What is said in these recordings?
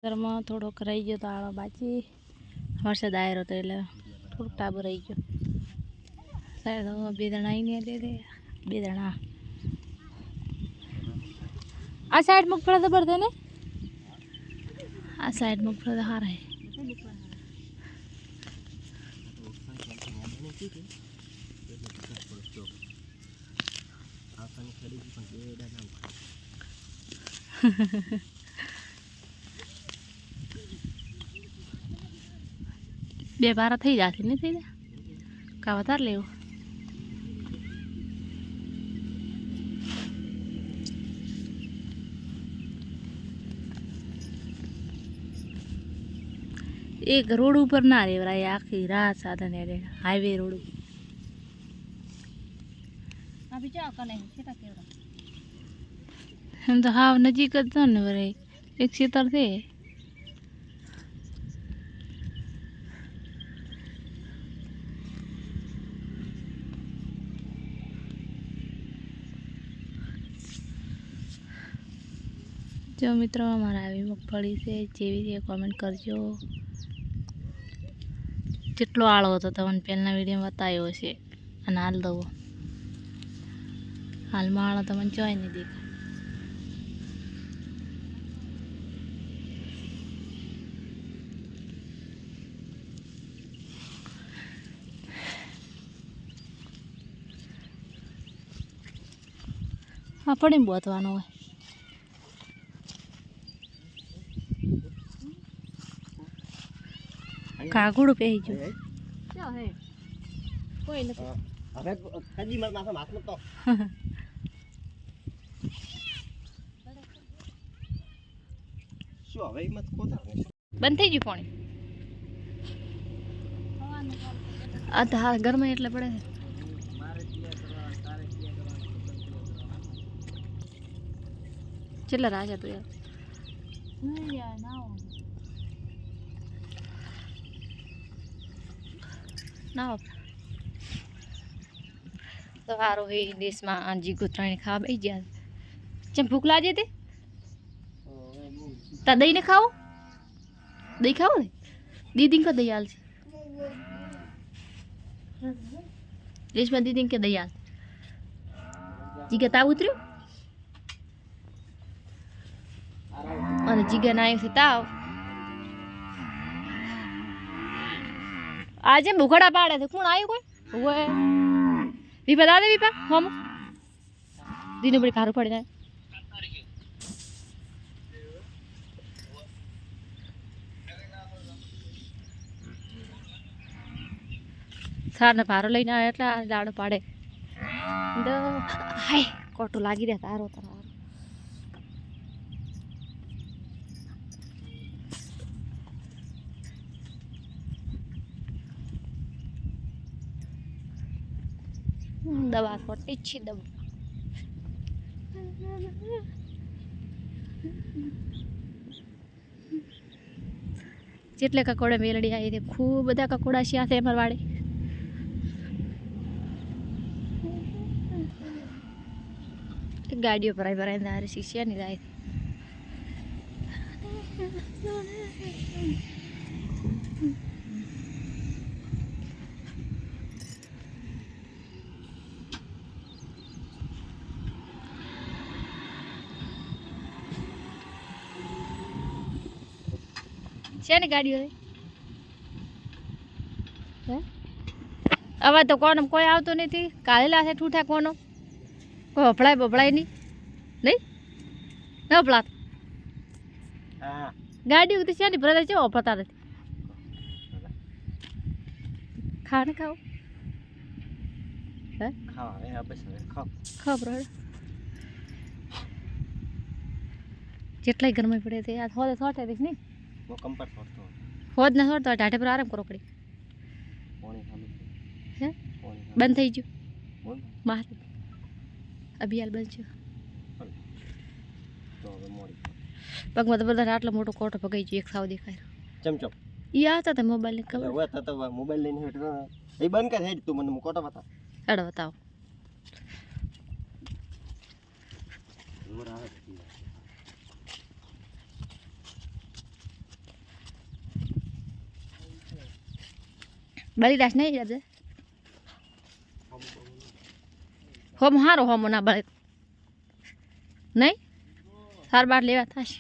ઘરમાં થોડોક રહી ગયો તો આળો બાકી વરસાદ આવ્યો હતો એટલે થોડુંક ટાબુ રહી ગયો. સાહેબ બે દણા આવીને દે દે બે દણા આ સાઈડ મગફળી તો ભરતે ને આ સાઈડ મગફળી તો હારા હે. બે બારા થઈ જશે નહીં થઈ જાય કા વધારે લેવું. એક રોડ ઉપર ના રેવરાય આખી રાત સાધન હેડે હાઈવે રોડ ઉપર. એમ તો હાવ નજીક જ છે ને વરે એક ખેતર છે. જો મિત્રો અમારે આવી મગફળી છે જેવી છે કોમેન્ટ કરજો. જેટલો આળો હતો તમને પહેલાંના વિડીયોમાં બતાવ્યો છે અને હાલ દવો હાલમાં આળો તમને જોઈ નહીં દેખાય. હા પડીને બોતવાનો હોય. કાગુડું પહેરી ગયું કોઈ નથી. બંધ થઈ ગયું પાણી આ ગરમી એટલે પડે છે. કેટલા રાજા તું યાર ના તો સારું એ દેશમાં આંજી ગોતરાણી ખાવા બેસી ગયા. ચમ ભૂખ લાગે તે તા દહીં ને ખાવો દહીં ખાવો ને દીદી કે દહીં હાલ છે દેશમાં દીદી કે દહીં હાલ જીગા તાવ ઉતર્યું અને જીગા ના આવ્યું છે તાવ. આજે ભૂખડા પાડે છે કોણ આવ્યું કોઈ ઓએ વિપા દાદે વિપા હોમ દીને બડી ખારું પડી જાય. સારને ભારો લઈને આવે એટલે આ દાડો પાડે હાય કોટો લાગી રહ્યા તારો તારો દવા ખોટી જ છે દવા. જેટલે કકોડા મેલડી આવી હતી ખૂબ બધા કકોડા શ્યા છે અમારા વાડે. ગાડીઓ ભરાઈ ભરાઈને હારે શીશિયા ની જાય. છે ને ગાડીઓ હવે તો કોનો કોઈ આવતો નથી. કાઢેલા છે ઠૂઠા કોનો કોઈ હફળાય બફળાય નહીં નહીં ન હફળા ગાડીઓ તો છે ને બ્રધર છે હફળતા નથી. ખાવ ને ખાવ ખબર જેટલાય ગરમી પડે છે આ થોડે થોટે દઈશ નહીં હોદ ને થોડતો ટાઢે પર આરામ કરો કડી હે બંધ થઈ ગયું બહાર અભિયાલ બંધ છે પગમાં તો બધા આટલો મોટો કોટો પગાઈ ગયો એક સાવ દેખાય ચમચો ઈ આવતા હતા મોબાઈલ ની ખબર મોબાઈલ લઈને એ બંધ કર હેડ તું મને કોટો બતાવ હેડ બતાવો. બળી દાસ નહીં જાજે હોમ હારો હોમ ના બળે નહીં સાર બાર લેવા થશે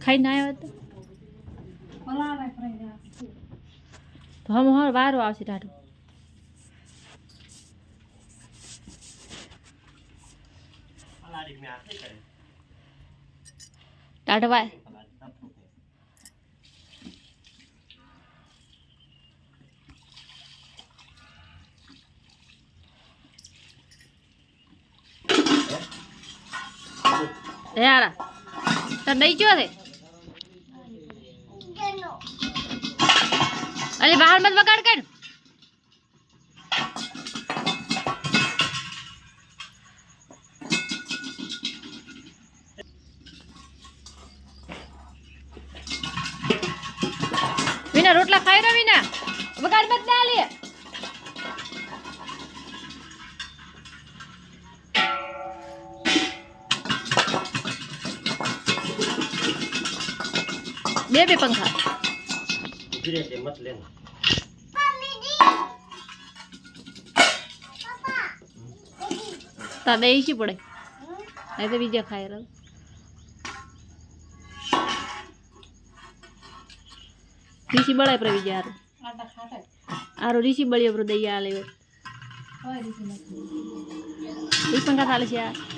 ખાઈ ના આવ્યો તો હમ હર વારો આવશે ટાટું ટાટો ભાઈ યાર તો દઈ ગયો છે અરે બહાર મત બગાડ કર વિના રોટલા ખાઈ રહ્યો વિના બગાડ મત ના લે બે પંખા ધીરે ધીરે મત લેना તા દેઈ છી પડે નહીં તો બીજા ખાઈ રહ્યો રીસી બળાય પર બીજા આરો રીસી બળ્યો પર દઈ આ લેવે એ પંખા ચાલે છે યાર